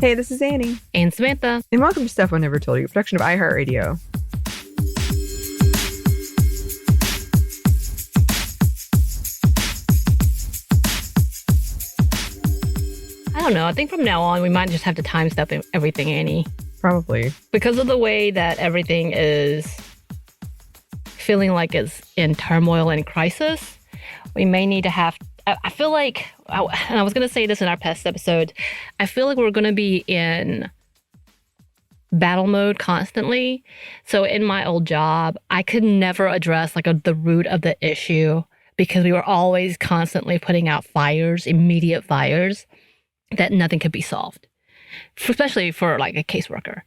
Hey, this is Anney. And Samantha. And welcome to Stuff I Never Told You, a production of iHeartRadio. I don't know. I think from now on, we might just have to time step everything, Anney. Probably. Because of the way that everything is feeling like it's in turmoil and crisis, we may need to have... I feel like, and I was going to say this in our past episode, I feel like we're going to be in battle mode constantly. So in my old job, I could never address the root of the issue because we were always constantly putting out fires, immediate fires, that nothing could be solved, especially for a caseworker.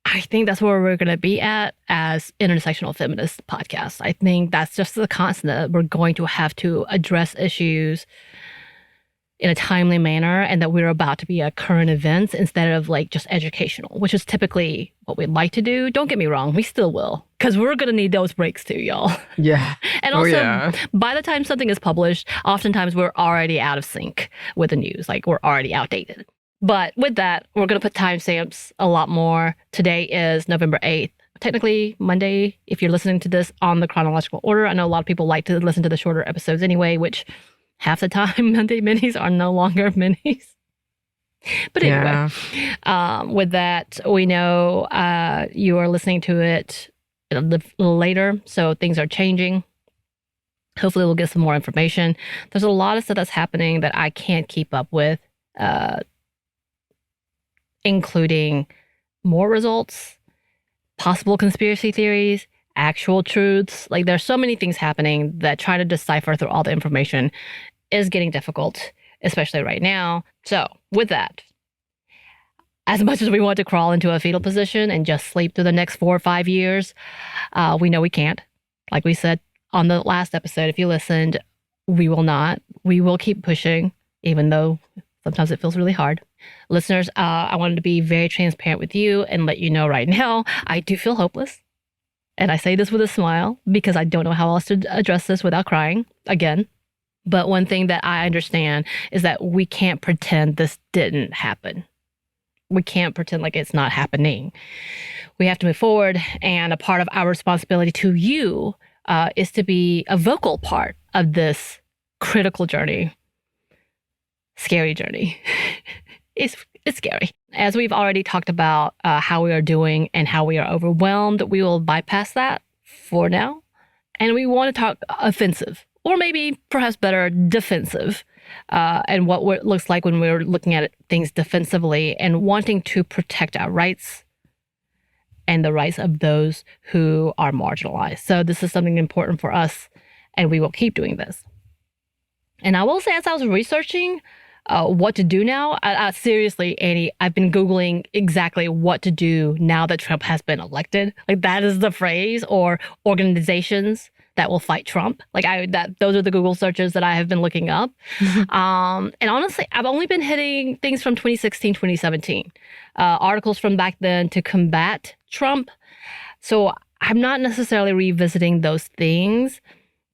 I think that's where we're going to be at as intersectional feminist podcasts. I think that's just the constant that we're going to have to address issues in a timely manner and that we're about to be at current events instead of just educational, which is typically what we'd like to do. Don't get me wrong, we still will, because we're going to need those breaks too, y'all. Yeah. And also, by the time something is published, oftentimes we're already out of sync with the news. We're already outdated. But with that, we're going to put timestamps a lot more. Today is November 8th. Technically, Monday, if you're listening to this on the chronological order. I know a lot of people like to listen to the shorter episodes anyway, which half the time Monday minis are no longer minis. But anyway, with that, we know you are listening to it a little later, so things are changing. Hopefully we'll get some more information. There's a lot of stuff that's happening that I can't keep up with. Including more results, possible conspiracy theories, actual truths. There's so many things happening that trying to decipher through all the information is getting difficult, especially right now. So with that, as much as we want to crawl into a fetal position and just sleep through the next 4 or 5 years, we know we can't. Like we said on the last episode, if you listened, we will not. We will keep pushing, even though sometimes it feels really hard. Listeners, I wanted to be very transparent with you and let you know right now, I do feel hopeless. And I say this with a smile because I don't know how else to address this without crying again. But one thing that I understand is that we can't pretend this didn't happen. We can't pretend like it's not happening. We have to move forward. And a part of our responsibility to you is to be a vocal part of this critical journey. Scary journey. It's scary. As we've already talked about how we are doing and how we are overwhelmed, we will bypass that for now. And we want to talk offensive, or maybe perhaps better, defensive, and what it looks like when we're looking at things defensively and wanting to protect our rights and the rights of those who are marginalized. So this is something important for us, and we will keep doing this. And I will say, as I was researching what to do now, seriously, Anney, I've been Googling exactly what to do now that Trump has been elected. That is the phrase, or organizations that will fight Trump. Those are the Google searches that I have been looking up. And honestly, I've only been hitting things from 2016, 2017, articles from back then to combat Trump. So I'm not necessarily revisiting those things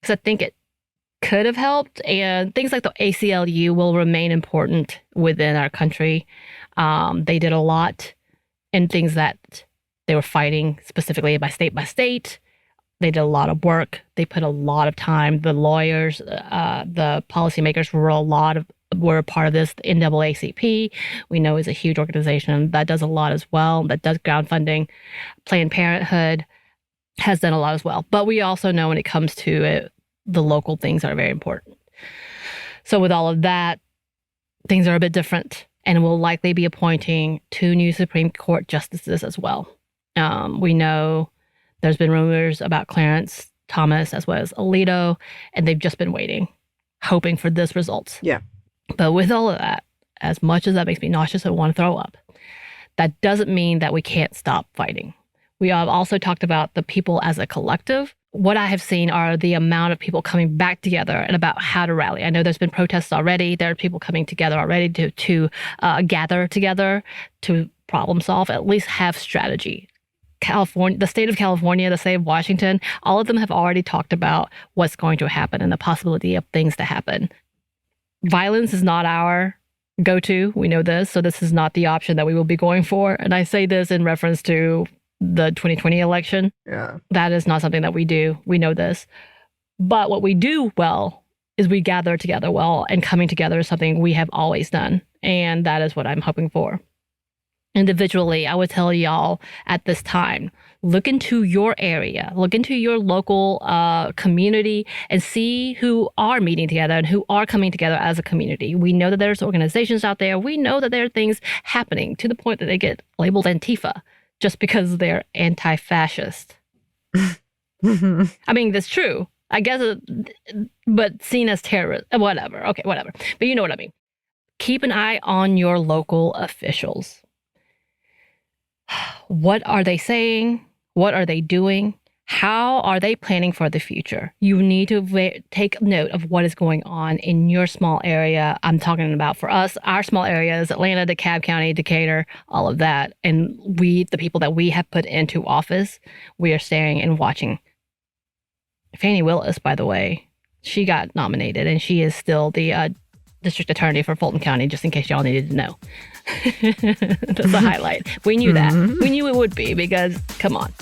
because I think it could have helped, and things like the ACLU will remain important within our country. They did a lot in things that they were fighting specifically by state. They did a lot of work. They put a lot of time. The lawyers, the policymakers were a part of this. The NAACP, we know, is a huge organization that does a lot as well, that does ground funding. Planned Parenthood has done a lot as well. But we also know when it comes to it, the local things are very important. So with all of that, things are a bit different, and we'll likely be appointing 2 new Supreme Court justices as well. We know there's been rumors about Clarence Thomas as well as Alito, and they've just been waiting, hoping for this result. Yeah. But with all of that, as much as that makes me nauseous and want to throw up, that doesn't mean that we can't stop fighting. We have also talked about the people as a collective. What I have seen are the amount of people coming back together and about how to rally. I know there's been protests already. There are people coming together already to gather together to problem solve, at least have strategy. California, the state of California, the state of Washington, all of them have already talked about what's going to happen and the possibility of things to happen. Violence is not our go to. We know this. So this is not the option that we will be going for. And I say this in reference to the 2020 election. Yeah. That is not something that we do. We know this. But what we do well is we gather together well, and coming together is something we have always done. And that is what I'm hoping for. Individually, I would tell y'all at this time, look into your area, look into your local community, and see who are meeting together and who are coming together as a community. We know that there's organizations out there. We know that there are things happening to the point that they get labeled Antifa just because they're anti-fascist. I mean, that's true. I guess, but seen as terrorist, whatever. Okay, whatever. But you know what I mean. Keep an eye on your local officials. What are they saying? What are they doing? How are they planning for the future? You need to take note of what is going on in your small area. I'm talking about for us, our small areas, Atlanta, DeKalb County, Decatur, all of that. And we, the people that we have put into office, we are staring and watching. Fannie Willis, by the way, she got nominated, and she is still the district attorney for Fulton County, just in case y'all needed to know. That's a highlight. We knew that. We knew it would be, because, come on.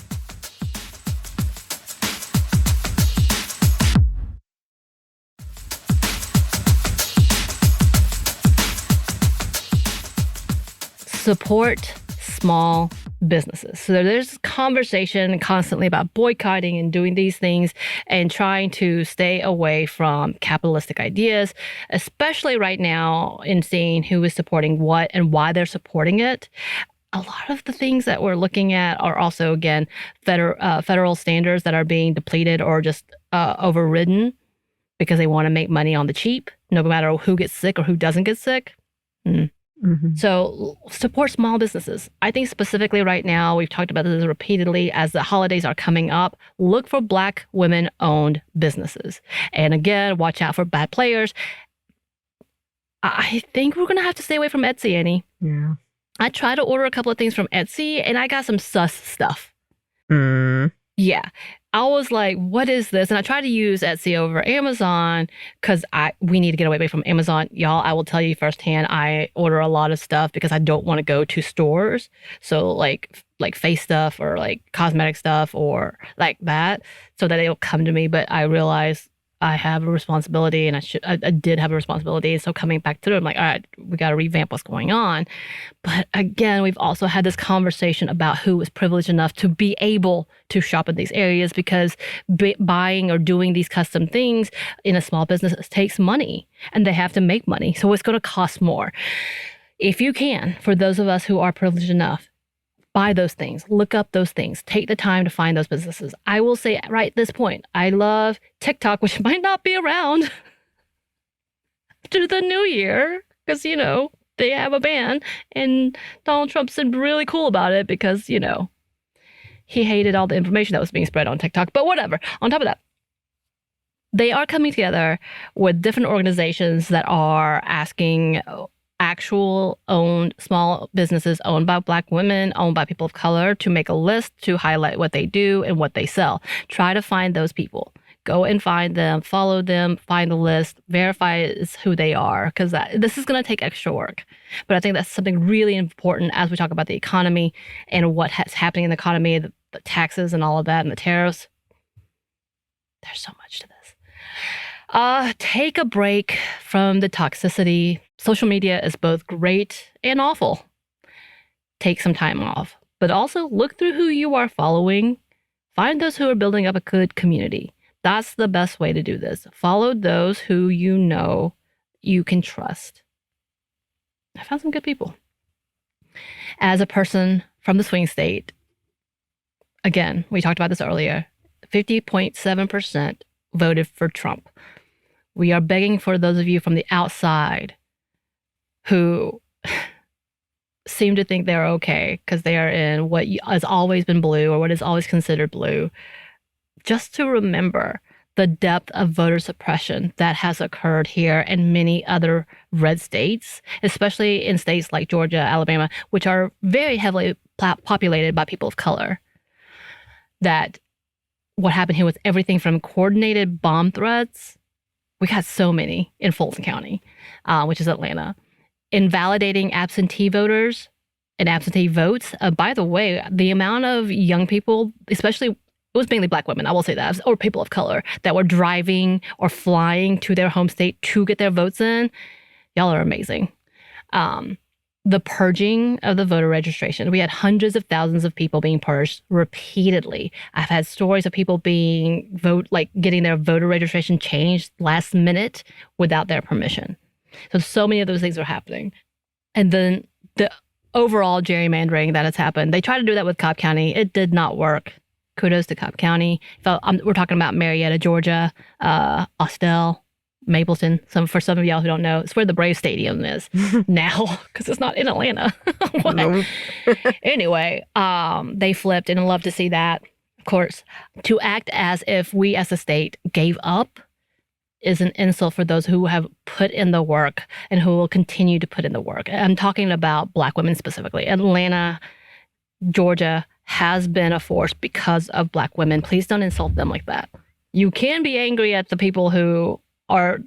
Support small businesses. So there's conversation constantly about boycotting and doing these things and trying to stay away from capitalistic ideas, especially right now in seeing who is supporting what and why they're supporting it. A lot of the things that we're looking at are also, again, federal standards that are being depleted or just overridden because they want to make money on the cheap, no matter who gets sick or who doesn't get sick. So support small businesses. I think specifically right now, we've talked about this repeatedly as the holidays are coming up. Look for Black women-owned businesses. And again, watch out for bad players. I think we're going to have to stay away from Etsy, Anney. Yeah. I tried to order a couple of things from Etsy, and I got some sus stuff. Yeah. I was like, what is this? And I tried to use Etsy over Amazon because we need to get away from Amazon. Y'all, I will tell you firsthand, I order a lot of stuff because I don't want to go to stores. So like face stuff or like cosmetic stuff or like that, so that it'll come to me. But I realized I have a responsibility, and I did have a responsibility. So coming back to it, I'm like, all right, we got to revamp what's going on. But again, we've also had this conversation about who is privileged enough to be able to shop in these areas, because buying or doing these custom things in a small business takes money, and they have to make money. So it's going to cost more. If you can, for those of us who are privileged enough, buy those things, look up those things, take the time to find those businesses. I will say right at this point, I love TikTok, which might not be around to the new year because, you know, they have a ban, and Donald Trump seemed really cool about it because, you know, he hated all the information that was being spread on TikTok, but whatever. On top of that, they are coming together with different organizations that are asking actual owned small businesses owned by Black women, owned by people of color, to make a list to highlight what they do and what they sell. Try to find those people. Go and find them, follow them, find the list, verify who they are, because this is going to take extra work. But I think that's something really important as we talk about the economy and what's happening in the economy, the taxes and all of that, and the tariffs. There's so much to this. Take a break from the toxicity. Social media is both great and awful. Take some time off, but also look through who you are following. Find those who are building up a good community. That's the best way to do this. Follow those who you know you can trust. I found some good people. As a person from the swing state, again, we talked about this earlier, 50.7% voted for Trump. We are begging for those of you from the outside who seem to think they're okay because they are in what has always been blue or what is always considered blue, just to remember the depth of voter suppression that has occurred here and many other red states, especially in states like Georgia, Alabama, which are very heavily populated by people of color. That what happened here was everything from coordinated bomb threats. We got so many in Fulton County, which is Atlanta. invalidating absentee voters and absentee votes. By the way, the amount of young people, especially, it was mainly Black women, I will say that, or people of color, that were driving or flying to their home state to get their votes in. Y'all are amazing. The purging of the voter registration. We had hundreds of thousands of people being purged repeatedly. I've had stories of people getting their voter registration changed last minute without their permission. So many of those things are happening. And then the overall gerrymandering that has happened. They tried to do that with Cobb County. It did not work. Kudos to Cobb County. We're talking about Marietta, Georgia, Austell, Mapleton. For some of y'all who don't know, it's where the Braves Stadium is now, because it's not in Atlanta. Nope. Anyway, they flipped, and I'd love to see that. Of course, to act as if we as a state gave up is an insult for those who have put in the work and who will continue to put in the work. I'm talking about Black women specifically. Atlanta, Georgia has been a force because of Black women. Please don't insult them like that. You can be angry at the people who are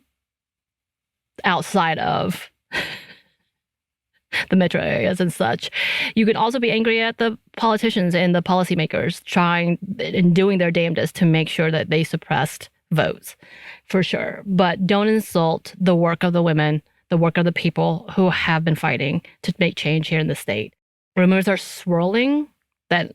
outside of the metro areas and such. You can also be angry at the politicians and the policymakers trying and doing their damnedest to make sure that they suppressed votes, for sure. But don't insult the work of the women, the work of the people who have been fighting to make change here in the state. Rumors are swirling that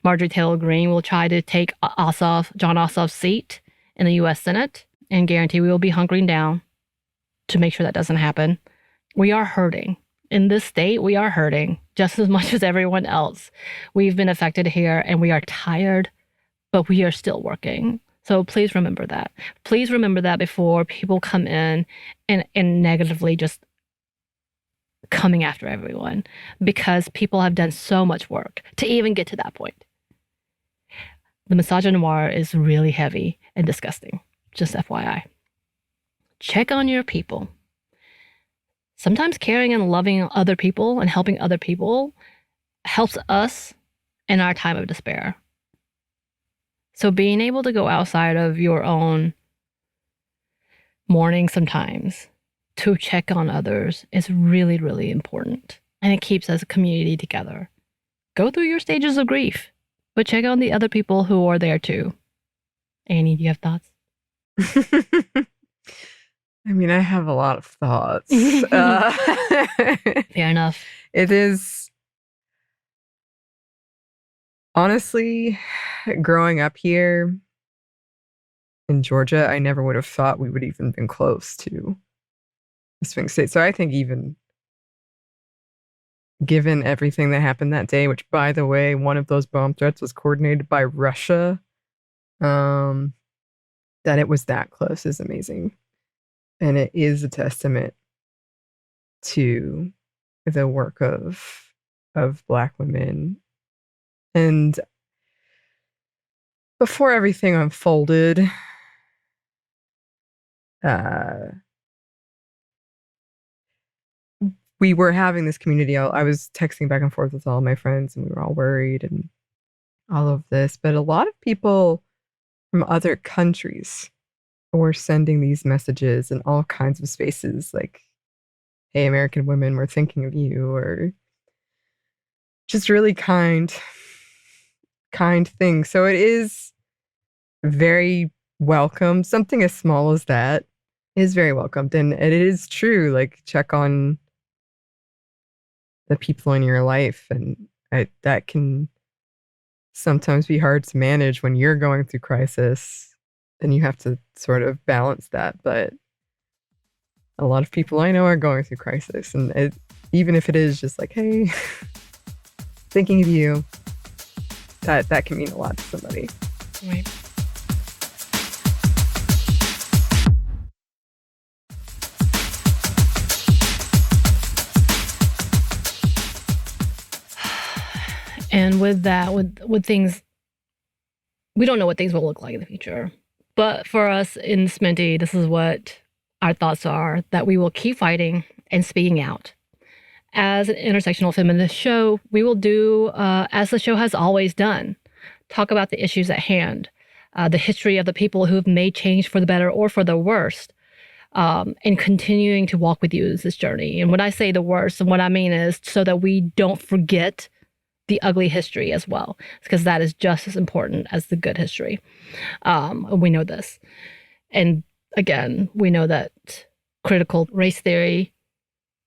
Marjorie Taylor Greene will try to take John Ossoff's seat in the U.S. Senate, and guarantee we will be hunkering down to make sure that doesn't happen. We are hurting. In this state, we are hurting just as much as everyone else. We've been affected here, and we are tired, but we are still working. So please remember that. Please remember that before people come in and negatively just coming after everyone, because people have done so much work to even get to that point. The misogynoir is really heavy and disgusting. Just FYI. Check on your people. Sometimes caring and loving other people and helping other people helps us in our time of despair. So being able to go outside of your own mourning sometimes to check on others is really, really important. And it keeps us a community together. Go through your stages of grief, but check on the other people who are there too. Annie, do you have thoughts? I mean, I have a lot of thoughts. Fair enough. It is, honestly, growing up here in Georgia, I never would have thought we would even been close to a swing state. So I think even given everything that happened that day, which, by the way, one of those bomb threats was coordinated by Russia, that it was that close is amazing. And it is a testament to the work of Black women. And before everything unfolded, we were having this community. I was texting back and forth with all my friends, and we were all worried and all of this. But a lot of people from other countries were sending these messages in all kinds of spaces, like, hey, American women, we're thinking of you, or just really kind things. So it is very welcome. Something as small as that is very welcomed. And it is true, like, check on the people in your life. And that can sometimes be hard to manage when you're going through crisis. Then you have to sort of balance that. But a lot of people I know are going through crisis. And even if it is just like, hey, thinking of you, that can mean a lot to somebody. Right. And with that, with things, we don't know what things will look like in the future. But for us in SMNTY, this is what our thoughts are, that we will keep fighting and speaking out. As an intersectional feminist show, we will do, as the show has always done, talk about the issues at hand, the history of the people who have made change for the better or for the worst, and continuing to walk with you in this journey. And when I say the worst, and what I mean is so that we don't forget the ugly history as well, because that is just as important as the good history. We know this. And again, we know that critical race theory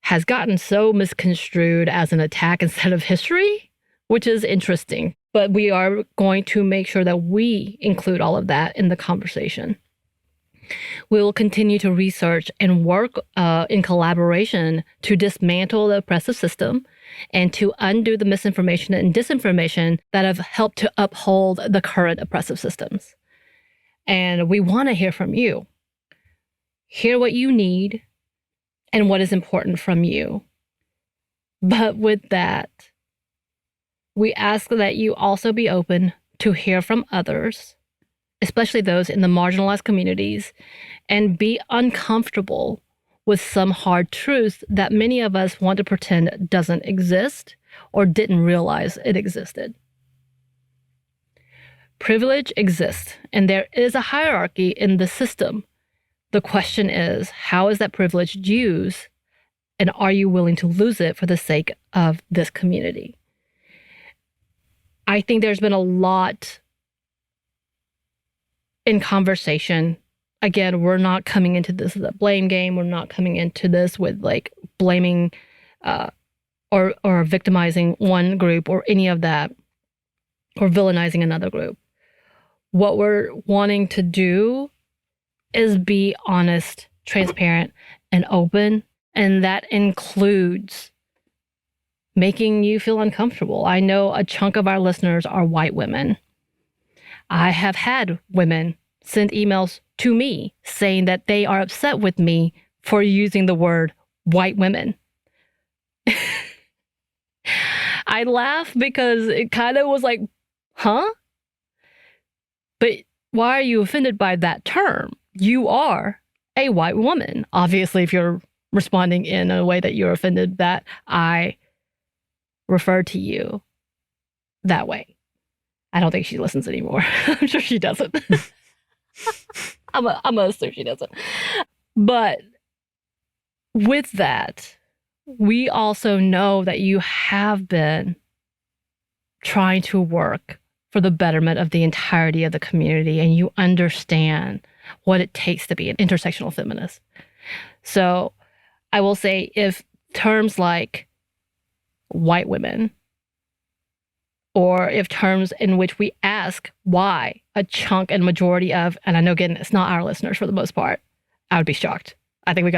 has gotten so misconstrued as an attack instead of history, which is interesting. But we are going to make sure that we include all of that in the conversation. We will continue to research and work in collaboration to dismantle the oppressive system and to undo the misinformation and disinformation that have helped to uphold the current oppressive systems. And we want to hear from you. Hear what you need and what is important from you. But with that, we ask that you also be open to hear from others, especially those in the marginalized communities, and be uncomfortable with some hard truths that many of us want to pretend doesn't exist or didn't realize it existed. Privilege exists, and there is a hierarchy in the system. The question is, how is that privilege used, and are you willing to lose it for the sake of this community? I think there's been a lot in conversation. Again, we're not coming into this as a blame game. We're not coming into this with like blaming or victimizing one group or any of that, or villainizing another group. What we're wanting to do is be honest, transparent, and open, and that includes making you feel uncomfortable. I know a chunk of our listeners are white women. I have had women send emails to me saying that they are upset with me for using the word white women. I laugh because it kind of was like, huh? But why are you offended by that term? You are a white woman. Obviously, if you're responding in a way that you're offended that I refer to you that way. I don't think she listens anymore. I'm sure she doesn't. I'm gonna assume she doesn't. But with that, we also know that you have been trying to work for the betterment of the entirety of the community, and you understand what it takes to be an intersectional feminist. So I will say, if terms like white women, or if terms in which we ask why a chunk and majority of, and I know again, it's not our listeners for the most part, I would be shocked. I think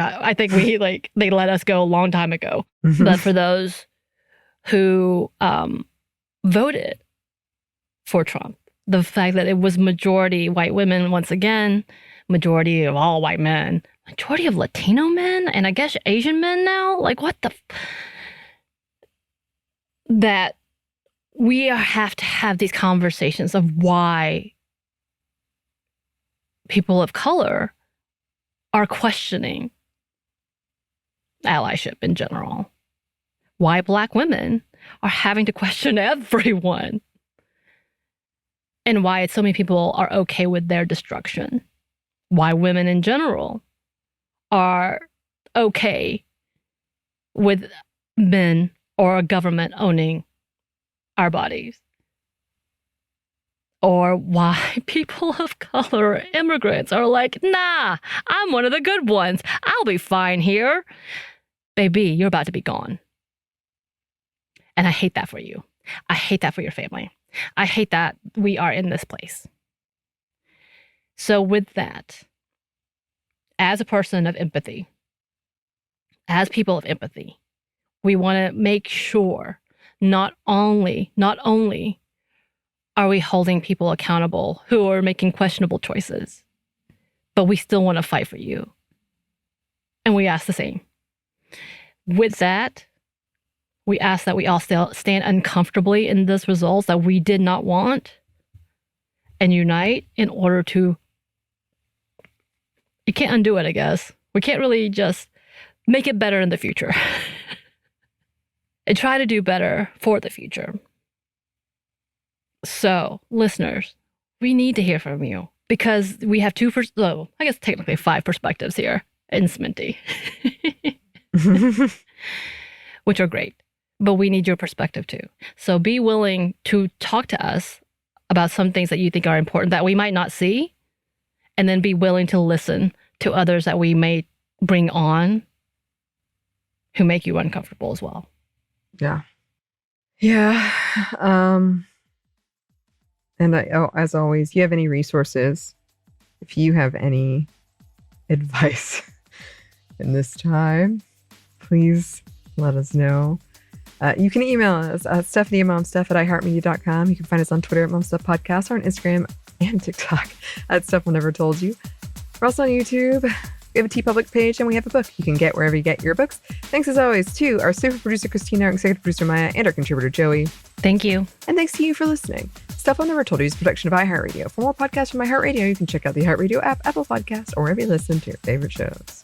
they let us go a long time ago. Mhm. But for those who voted for Trump, the fact that it was majority white women, once again, majority of all white men, majority of Latino men, and I guess Asian men now, like what the... that we have to have these conversations of why people of color are questioning allyship in general. Why Black women are having to question everyone. And why so many people are okay with their destruction. Why women in general are okay with men or a government owning our bodies. Or why people of color or immigrants are like, nah, I'm one of the good ones. I'll be fine here. Baby, you're about to be gone. And I hate that for you. I hate that for your family. I hate that we are in this place. So with that, as a person of empathy, as people of empathy, we want to make sure not only are we holding people accountable who are making questionable choices, but we still want to fight for you. And we ask the same. With that, we ask that we all still stand uncomfortably in this results that we did not want and unite in order to... You can't undo it, I guess. We can't really just make it better in the future. And try to do better for the future. So, listeners, we need to hear from you because we have I guess technically 5 perspectives here. in SMNTY, which are great. But we need your perspective too. So be willing to talk to us about some things that you think are important that we might not see, and then be willing to listen to others that we may bring on who make you uncomfortable as well. Yeah. Yeah. And as always, you have any resources, if you have any advice in this time, please let us know. You can email us at stephanie@momstuff@iheartmedia.com. You can find us on Twitter at momstuffpodcast, or on Instagram and TikTok at Stuff Will Never Told You. We're also on YouTube. We have a TeePublic page, and we have a book you can get wherever you get your books. Thanks as always to our super producer Christina, our executive producer Maya, and our contributor Joey. Thank you. And thanks to you for listening. Stuff I'll Never Told You is a production of iHeartRadio. For more podcasts from iHeartRadio, you can check out the iHeartRadio app, Apple Podcasts, or wherever you listen to your favorite shows.